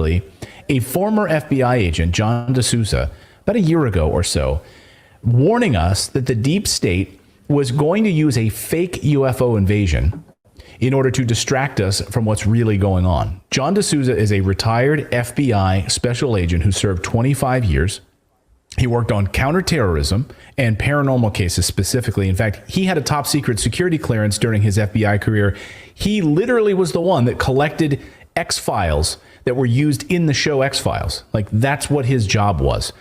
a former FBI agent, John D'Souza, about a year ago or so, warning us that the deep state was going to use a fake UFO invasion in order to distract us from what's really going on. John D'Souza is a retired FBI special agent who served 25 years. He worked on counterterrorism and paranormal cases specifically. In fact, he had a top secret security clearance during his FBI career. He literally was the one that collected X-Files that were used in the show X-Files. Like, that's what his job was.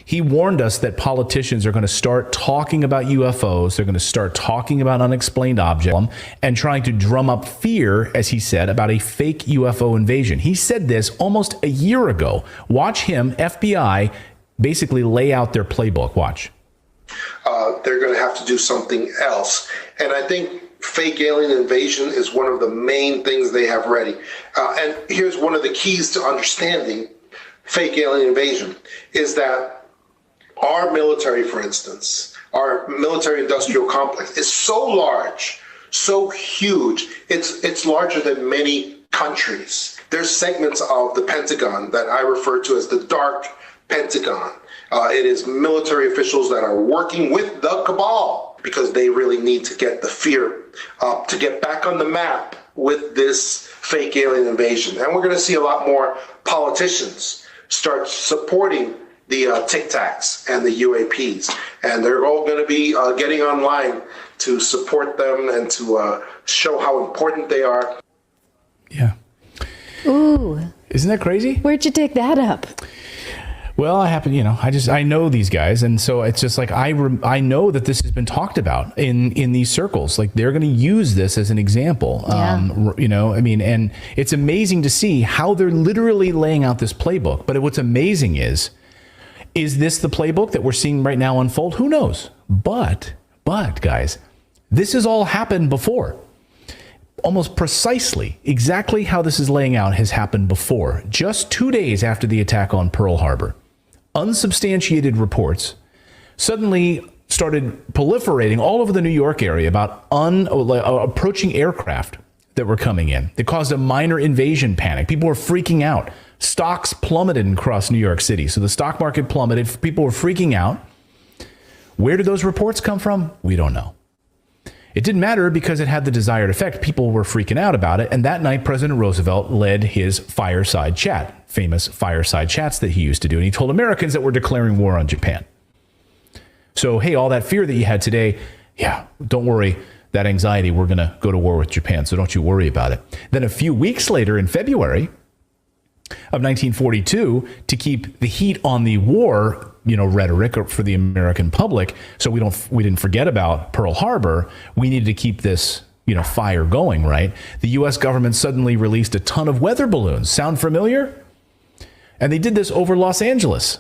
He warned us that politicians are going to start talking about UFOs. They're going to start talking about unexplained objects and trying to drum up fear, as he said, about a fake UFO invasion. He said this almost a year ago. Watch him, FBI, basically lay out their playbook. Watch. They're going to have to do something else. And I think fake alien invasion is one of the main things they have ready. And here's one of the keys to understanding fake alien invasion is that our military, for instance, our military industrial complex is so large, so huge, it's larger than many countries. There's segments of the Pentagon that I refer to as the dark Pentagon. It is military officials that are working with the cabal because they really need to get the fear up, to get back on the map with this fake alien invasion. And we're going to see a lot more politicians start supporting the Tic Tacs and the UAPs. And they're all going to be getting online to support them and to show how important they are. Yeah. Ooh. Isn't that crazy? Where'd you take that up? Well, I know these guys. And so it's just like, I know that this has been talked about in these circles. Like, they're going to use this as an example. Yeah. And it's amazing to see how they're literally laying out this playbook. But what's amazing is this the playbook that we're seeing right now unfold? Who knows? But guys, this has all happened before. Almost precisely, exactly how this is laying out has happened before. Just 2 days after the attack on Pearl Harbor, unsubstantiated reports suddenly started proliferating all over the New York area about approaching aircraft that were coming in. It caused a minor invasion panic. People were freaking out. Stocks plummeted across New York City. So the stock market plummeted. People were freaking out. Where did those reports come from? We don't know. It didn't matter because it had the desired effect. People were freaking out about it. And that night, President Roosevelt led his fireside chat, famous fireside chats that he used to do. And he told Americans that we're declaring war on Japan. So, hey, all that fear that you had today, yeah, don't worry. That anxiety, we're going to go to war with Japan. So don't you worry about it. Then a few weeks later in February of 1942, to keep the heat on the war, rhetoric for the American public, so we didn't forget about Pearl Harbor, we needed to keep this, fire going, right? The U.S. government suddenly released a ton of weather balloons. Sound familiar? And they did this over Los Angeles.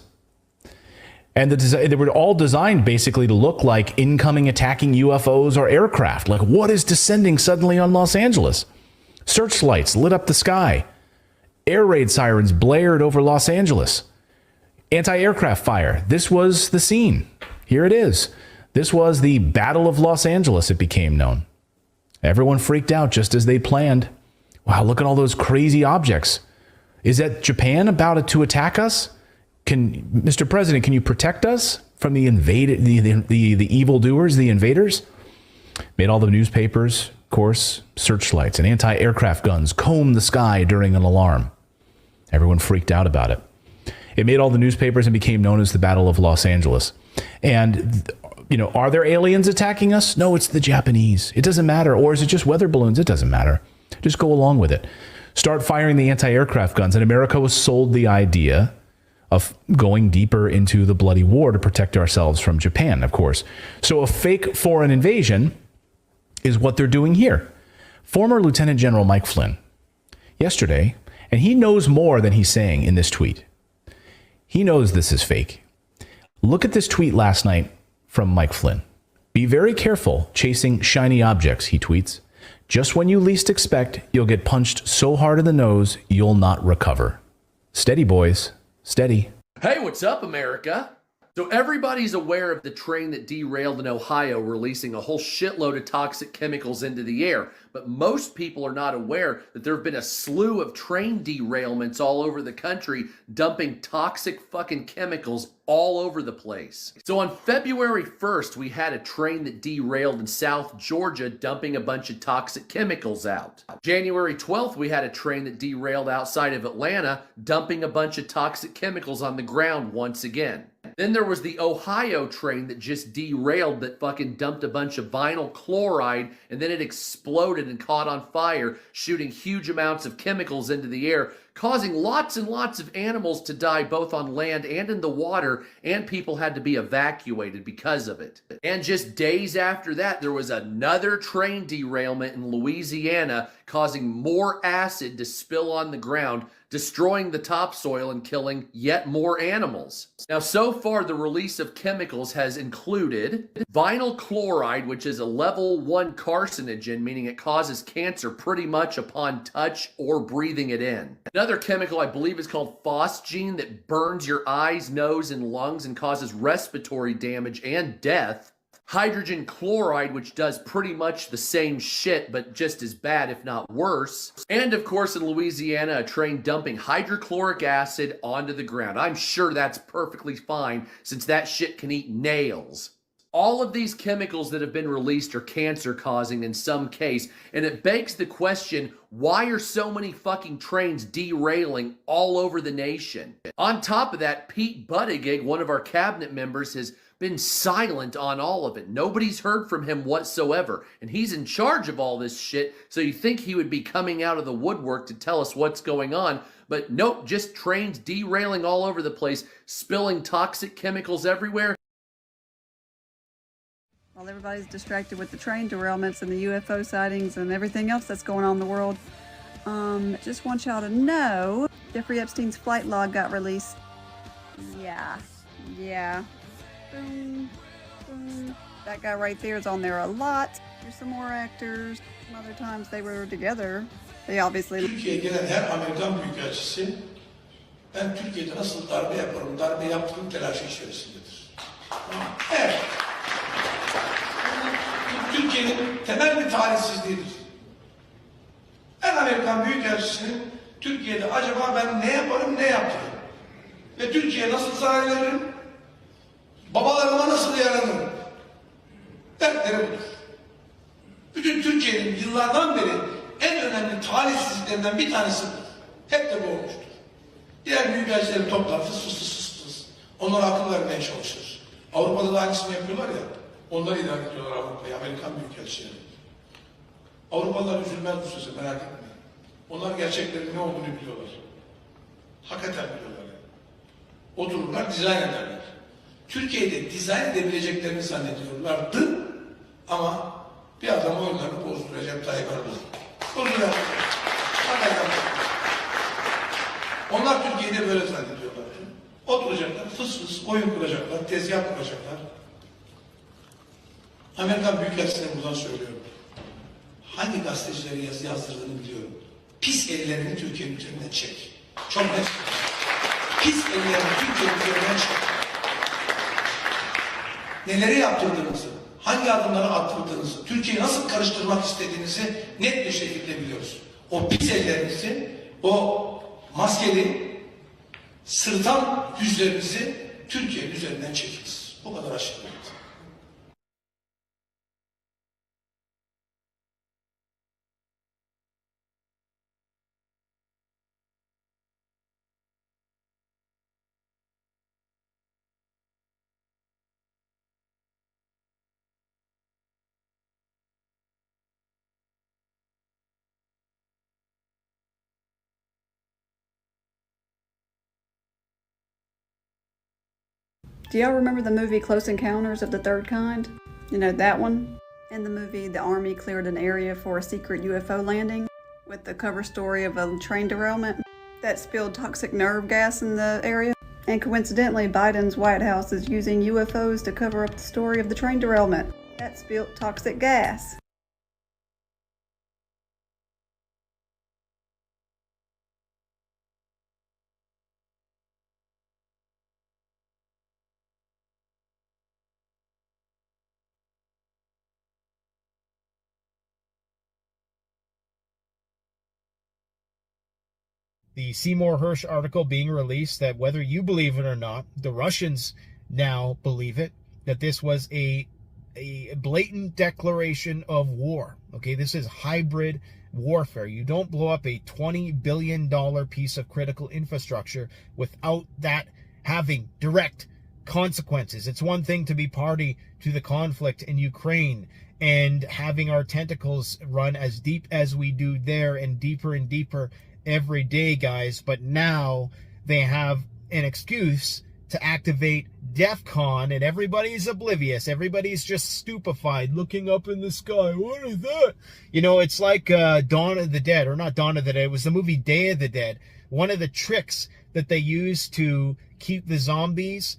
And they were all designed basically to look like incoming attacking UFOs or aircraft. Like, what is descending suddenly on Los Angeles? Searchlights lit up the sky. Air raid sirens blared over Los Angeles. Anti-aircraft fire. This was the scene. Here it is. This was the Battle of Los Angeles, it became known. Everyone freaked out just as they planned. Wow, look at all those crazy objects. Is that Japan about to attack us? Mr. President, can you protect us from the evildoers, the invaders? Made all the newspapers, of course, searchlights and anti-aircraft guns comb the sky during an alarm. Everyone freaked out about it. It made all the newspapers and became known as the Battle of Los Angeles. And, are there aliens attacking us? No, it's the Japanese. It doesn't matter. Or is it just weather balloons? It doesn't matter. Just go along with it. Start firing the anti-aircraft guns. And America was sold the idea of going deeper into the bloody war to protect ourselves from Japan, of course. So a fake foreign invasion is what they're doing here. Former Lieutenant General Mike Flynn, yesterday, and he knows more than he's saying in this tweet. He knows this is fake. Look at this tweet last night from Mike Flynn. Be very careful chasing shiny objects, he tweets. Just when you least expect, you'll get punched so hard in the nose, you'll not recover. Steady, boys. Steady. Hey, what's up, America? So everybody's aware of the train that derailed in Ohio, releasing a whole shitload of toxic chemicals into the air. But most people are not aware that there have been a slew of train derailments all over the country, dumping toxic fucking chemicals all over the place. So on February 1st, we had a train that derailed in South Georgia, dumping a bunch of toxic chemicals out. January 12th, we had a train that derailed outside of Atlanta, dumping a bunch of toxic chemicals on the ground once again. Then there was the Ohio train that just derailed that fucking dumped a bunch of vinyl chloride, and then it exploded and caught on fire, shooting huge amounts of chemicals into the air, causing lots and lots of animals to die both on land and in the water, and people had to be evacuated because of it. And just days after that, there was another train derailment in Louisiana, causing more acid to spill on the ground, destroying the topsoil and killing yet more animals. Now, so far, the release of chemicals has included vinyl chloride, which is a level 1 carcinogen, meaning it causes cancer pretty much upon touch or breathing it in. Another chemical, I believe, is called phosgene, that burns your eyes, nose, and lungs and causes respiratory damage and death. Hydrogen chloride, which does pretty much the same shit, but just as bad, if not worse. And of course, in Louisiana, a train dumping hydrochloric acid onto the ground. I'm sure that's perfectly fine, since that shit can eat nails. All of these chemicals that have been released are cancer-causing in some case, and it begs the question, why are so many fucking trains derailing all over the nation? On top of that, Pete Buttigieg, one of our cabinet members, has been silent on all of it. Nobody's heard from him whatsoever, and he's in charge of all this shit, so you think he would be coming out of the woodwork to tell us what's going on, but nope, just trains derailing all over the place, spilling toxic chemicals everywhere. While everybody's distracted with the train derailments and the UFO sightings and everything else that's going on in the world, just want y'all to know, Jeffrey Epstein's flight log got released. Yeah. Boom. That guy right there is on there a lot. There's some more actors. Some other times they were together. They obviously... Türkiye'ye gelen her Amerikan büyükelçisi, ben Türkiye'de nasıl darbe yaparım, darbe yaptığım telaşı içerisindedir. Evet. Türkiye'nin temel bir talihsizliğidir. Her Amerikan büyükelçisinin Türkiye'de acaba ben ne yaparım, ne yaptırırım? Ve Türkiye'ye nasıl zarar veririm? Babalarıma nasıl yaranırım? Dertleri budur. Bütün Türkiye'nin yıllardan beri en önemli talihsizliklerinden bir tanesi budur. Hep de bu olmuştur. Diğer büyükelçileri toplar, fıs. Onlara akıl vermeye çalışır. Avrupa'da da aynısını yapıyorlar ya. Onları idare ediyorlar Avrupa'yı, Amerikan büyükelçileri. Avrupalılar üzülmez bu söze, merak etmeyin. Onlar gerçeklerin ne olduğunu biliyorlar. Hakikaten biliyorlar yani. Otururlar, dizayn ederler. Türkiye'de dizayn edebileceklerini zannediyorlardı ama bir adam oyunlarını bozduracak Tayyip Erdoğan. Bozduracak. Hakikaten. Onlar Türkiye'de böyle zannediyorlar. Oturacaklar, fıs oyun kuracaklar, tezgah kuracaklar. Amerikan Büyükelçisi'ne buradan söylüyorum. Hangi gazetecileri yazdırdığını biliyorum. Pis ellerini Türkiye'nin üzerinden çek. Çok net. Pis ellerini Türkiye'nin üzerinden çek. Neleri yaptırdığınızı, hangi adımları attırdığınızı, Türkiye'yi nasıl karıştırmak istediğinizi net bir şekilde biliyoruz. O pis ellerinizi, o maskeli, sırtan yüzlerinizi Türkiye'nin üzerinden çekiniz. Bu kadar aşırı. Do y'all remember the movie Close Encounters of the Third Kind? You know, that one? In the movie, the Army cleared an area for a secret UFO landing with the cover story of a train derailment that spilled toxic nerve gas in the area. And coincidentally, Biden's White House is using UFOs to cover up the story of the train derailment that spilled toxic gas. the Seymour Hersh article being released that, whether you believe it or not, the Russians now believe it, that this was a blatant declaration of war. Okay, this is hybrid warfare. You don't blow up a $20 billion piece of critical infrastructure without that having direct consequences. It's one thing to be party to the conflict in Ukraine and having our tentacles run as deep as we do there and deeper every day, guys. But now they have an excuse to activate DEF CON, and everybody's oblivious. Everybody's just stupefied, looking up in the sky. What is that? You know, it's like Dawn of the Dead, or not Dawn of the Dead. It was the movie Day of the Dead. One of the tricks that they used to keep the zombies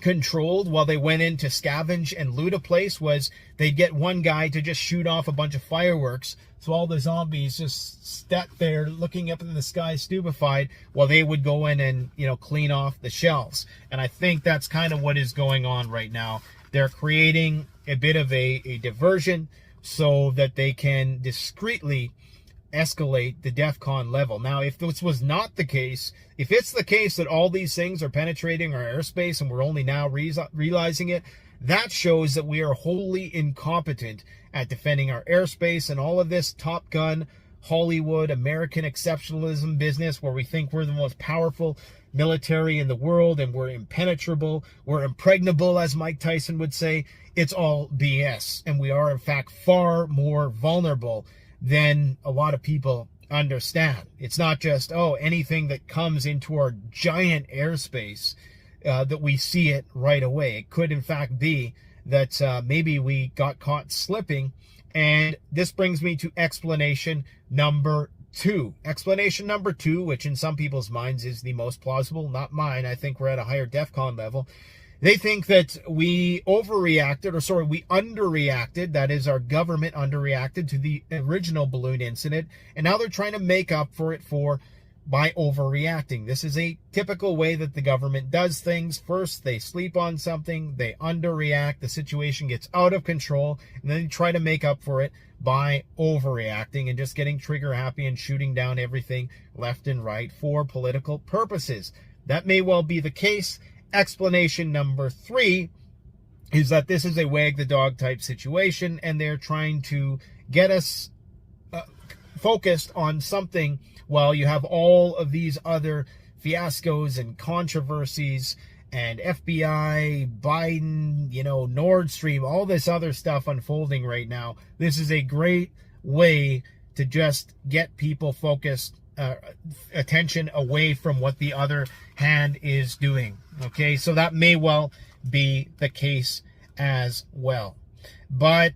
controlled while they went in to scavenge and loot a place was they'd get one guy to just shoot off a bunch of fireworks, so all the zombies just sat there looking up in the sky stupefied while they would go in and, you know, clean off the shelves. And I think that's kind of what is going on right now. They're creating a bit of a diversion so that they can discreetly escalate the DEF CON level. Now, if this was not the case, if it's the case that all these things are penetrating our airspace and we're only now realizing it, that shows that we are wholly incompetent at defending our airspace, and all of this Top Gun, Hollywood, American exceptionalism business where we think we're the most powerful military in the world and we're impenetrable, we're impregnable, as Mike Tyson would say. It's all BS, and we are in fact far more vulnerable than a lot of people understand. It's not just, anything that comes into our giant airspace that we see it right away. It could in fact be that maybe we got caught slipping. And this brings me to explanation number 2. Explanation number 2, which in some people's minds is the most plausible, not mine. I think we're at a higher DEF CON level. They think that we underreacted, that is, our government underreacted to the original balloon incident, and now they're trying to make up for it by overreacting. This is a typical way that the government does things. First, they sleep on something, they underreact, the situation gets out of control, and then they try to make up for it by overreacting and just getting trigger happy and shooting down everything left and right for political purposes. That may well be the case. Explanation number 3 is that this is a wag the dog type situation, and they're trying to get us focused on something while you have all of these other fiascos and controversies and FBI, Biden, Nord Stream, all this other stuff unfolding right now. This is a great way to just get people focused, attention away from what the other hand is doing. Okay, so that may well be the case as well. But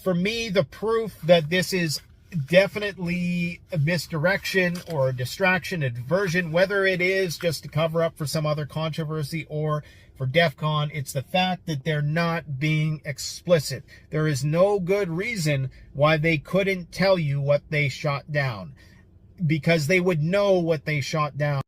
for me, the proof that this is definitely a misdirection or a distraction, a diversion, whether it is just to cover up for some other controversy or for DEF CON, it's the fact that they're not being explicit. There is no good reason why they couldn't tell you what they shot down, because they would know what they shot down.